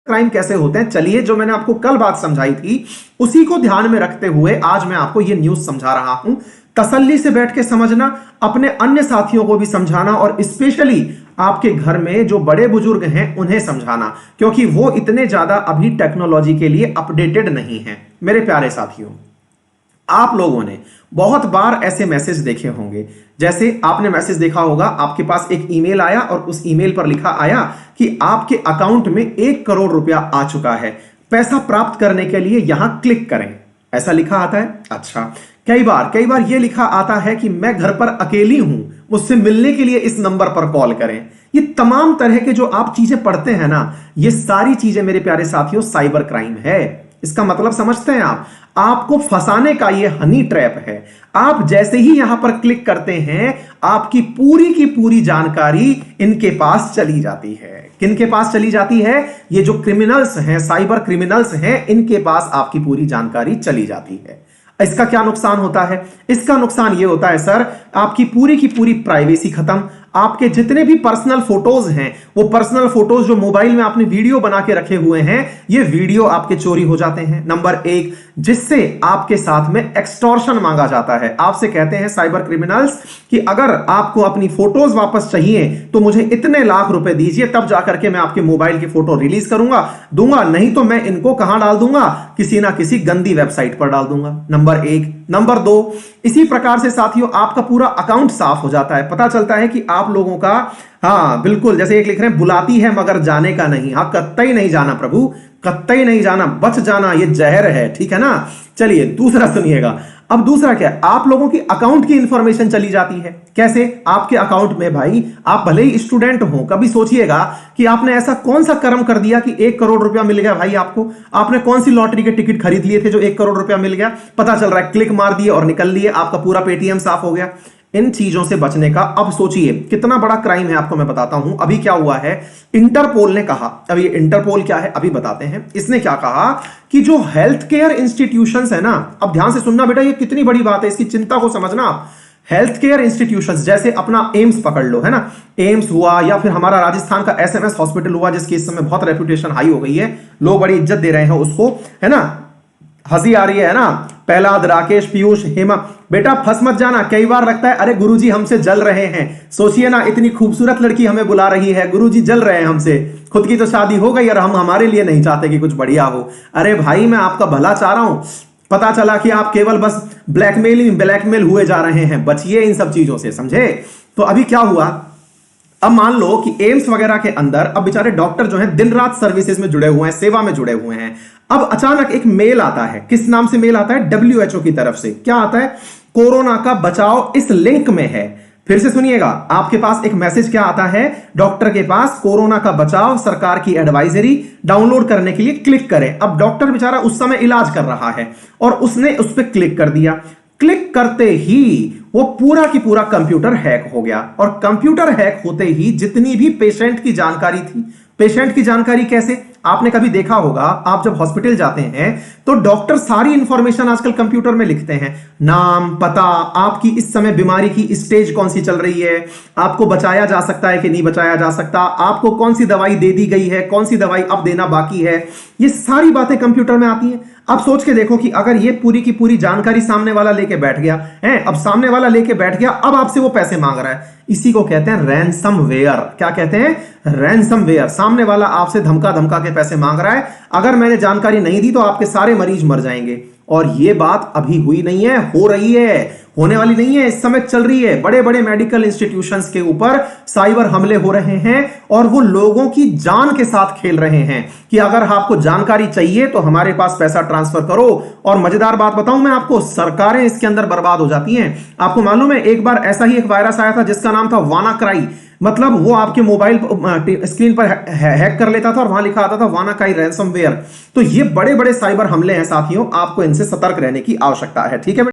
Crime कैसे होते हैं, चलिए जो मैंने आपको कल बात समझाई थी उसी को ध्यान में रखते हुए आज मैं आपको यह न्यूज समझा रहा हूं। तसल्ली से बैठ के समझना, अपने अन्य साथियों को भी समझाना और स्पेशली आपके घर में जो बड़े बुजुर्ग हैं उन्हें समझाना, क्योंकि वो इतने ज्यादा अभी टेक्नोलॉजी के लिए अपडेटेड नहीं हैं। मेरे प्यारे साथियों, आप लोगों ने बहुत बार ऐसे मैसेज देखे होंगे, जैसे आपने मैसेज देखा होगा, आपके पास एक ईमेल आया और उस ईमेल पर लिखा आया कि आपके अकाउंट में 1 करोड़ रुपया आ चुका है, पैसा प्राप्त करने के लिए यहां क्लिक करें, ऐसा लिखा आता है। अच्छा, कई बार यह लिखा आता है कि मैं घर पर अकेली हूं, मुझसे मिलने के लिए इस नंबर पर कॉल करें। ये तमाम तरह के जो आप चीजें पढ़ते हैं ना, ये सारी चीजें मेरे प्यारे साथियों साइबर क्राइम है। इसका मतलब समझते हैं आप, आपको फंसाने का ये हनी ट्रैप है। आप जैसे ही यहां पर क्लिक करते हैं, आपकी पूरी की पूरी जानकारी इनके पास चली जाती है। किनके पास चली जाती है? ये जो क्रिमिनल्स हैं, साइबर क्रिमिनल्स हैं, इनके पास आपकी पूरी जानकारी चली जाती है। इसका क्या नुकसान होता है? इसका नुकसान यह होता है सर, आपकी पूरी की पूरी प्राइवेसी खत्म। आपके जितने भी पर्सनल फोटोज हैं, वो पर्सनल फोटोज जो मोबाइल में आपने वीडियो बना के रखे हुए हैं, ये वीडियो आपके चोरी हो जाते हैं। नंबर 1, जिससे आपके साथ में एक्सटॉर्शन मांगा जाता है। आपसे कहते हैं साइबर क्रिमिनल्स कि अगर आपको अपनी फोटोज वापस चाहिए तो मुझे इतने लाख रुपए दीजिए, तब जाकर के मैं आपके मोबाइल की फोटो रिलीज दूंगा, नहीं तो मैं इनको कहां डाल दूंगा? किसी ना किसी गंदी वेबसाइट पर डाल दूंगा। नंबर 1। नंबर 2, इसी प्रकार से साथियों आपका पूरा अकाउंट साफ हो जाता है। पता चलता है कि आप लोगों का, हाँ बिल्कुल, जैसे एक लिख रहे हैं, बुलाती है मगर जाने का नहीं। हाँ, कत्तई नहीं जाना प्रभु, कत्तई नहीं जाना, बच जाना, ये जहर है, ठीक है ना। चलिए दूसरा सुनिएगा। अब दूसरा क्या है? आप लोगों की अकाउंट की इंफॉर्मेशन चली जाती है। कैसे? आपके अकाउंट में भाई, आप भले ही स्टूडेंट हो, कभी सोचिएगा कि आपने ऐसा कौन सा कर्म कर दिया कि 1 करोड़ रुपया मिल गया भाई आपको। आपने कौन सी लॉटरी के टिकट खरीद लिए थे जो 1 करोड़ रुपया मिल गया? पता चल रहा है, क्लिक मार दिए और निकल लिए, आपका पूरा पेटीएम साफ हो गया। इन चीजों से बचने का अब सोचिए कितना बड़ा क्राइम है, आपको मैं बताता हूं। अभी क्या हुआ है, इंटरपोल ने कहा, अब ये इंटरपोल क्या है अभी बताते हैं। इसने क्या कहा कि जो हेल्थ केयर इंस्टीट्यूशंस है ना, अब ध्यान से सुनना बेटा, ये कितनी बड़ी बात है, इसकी चिंता को समझना आप। हेल्थ केयर इंस्टीट्यूशंस जैसे अपना एम्स पकड़ लो, है ना, एम्स हुआ, या फिर हमारा राजस्थान का एसएमएस हॉस्पिटल हुआ, जिसकी इस समय बहुत रेपुटेशन हाई हो गई है, लोग बड़ी इज्जत दे रहे हैं उसको, है ना, हंसी आ रही है ना। प्रहलाद, राकेश, पीयूष, हेमा, बेटा फंस मत जाना। कई बार लगता है अरे गुरुजी हमसे जल रहे हैं, सोचिए ना, इतनी खूबसूरत लड़की हमें बुला रही है, गुरुजी जल रहे हैं हमसे, खुद की तो शादी हो गई और हम हमारे लिए नहीं चाहते कि कुछ बढ़िया हो। अरे भाई, मैं आपका भला चाह रहा हूं, पता चला कि आप केवल बस ब्लैकमेल हुए जा रहे हैं। बचिए इन सब चीजों से, समझे। तो अभी क्या हुआ, अब मान लो कि एम्स वगैरह के अंदर अब बेचारे डॉक्टर जो हैं दिन रात सर्विसेज में जुड़े हुए हैं, सेवा में जुड़े हुए हैं। अब अचानक एक मेल आता है, किस नाम से मेल आता है? WHO की तरफ से। क्या आता है? कोरोना का बचाव इस लिंक में है। फिर से सुनिएगा, आपके पास एक मैसेज क्या आता है डॉक्टर के पास? कोरोना का बचाव, सरकार की एडवाइजरी डाउनलोड करने के लिए क्लिक करें। अब डॉक्टर बेचारा उस समय इलाज कर रहा है और उसने उस पर क्लिक कर दिया। क्लिक करते ही वो पूरा की पूरा कंप्यूटर हैक हो गया, और कंप्यूटर हैक होते ही जितनी भी पेशेंट की जानकारी थी, पेशेंट की जानकारी कैसे? आपने कभी देखा होगा, आप जब हॉस्पिटल जाते हैं तो डॉक्टर सारी इंफॉर्मेशन आजकल कंप्यूटर में लिखते हैं, नाम, पता, आपकी इस समय बीमारी की स्टेज कौन सी चल रही है, आपको बचाया जा सकता है कि नहीं बचाया जा सकता, आपको कौन सी दवाई दे दी गई है, कौन सी दवाई अब देना बाकी है, ये सारी बातें कंप्यूटर में आती हैं। अब सोच के देखो कि अगर ये पूरी की पूरी जानकारी सामने वाला लेके बैठ गया है, अब सामने वाला लेके बैठ गया, अब आपसे वो पैसे मांग रहा है, इसी को कहते हैं रैनसमवेयर। क्या कहते हैं? रैनसमवेयर। सामने वाला आपसे धमका धमका के पैसे मांग रहा है, अगर मैंने जानकारी नहीं दी तो आपके सारे मरीज मर जाएंगे। और ये बात अभी हुई नहीं है, हो रही है, होने वाली नहीं है, इस समय चल रही है। बड़े बड़े मेडिकल इंस्टीट्यूशंस के ऊपर साइबर हमले हो रहे हैं और वो लोगों की जान के साथ खेल रहे हैं कि अगर आपको जानकारी चाहिए तो हमारे पास पैसा ट्रांसफर करो। और मजेदार बात बताऊं मैं आपको, सरकारें इसके अंदर बर्बाद हो जाती हैं। आपको मालूम है, एक बार ऐसा ही एक वायरस आया था जिसका नाम था वानाक्राई। मतलब वो आपके मोबाइल स्क्रीन पर हैक कर लेता था और वहां लिखा आता था वानाक्राई रैनसमवेयर। तो ये बड़े बड़े साइबर हमले हैं साथियों, आपको इनसे सतर्क रहने की आवश्यकता है, ठीक है।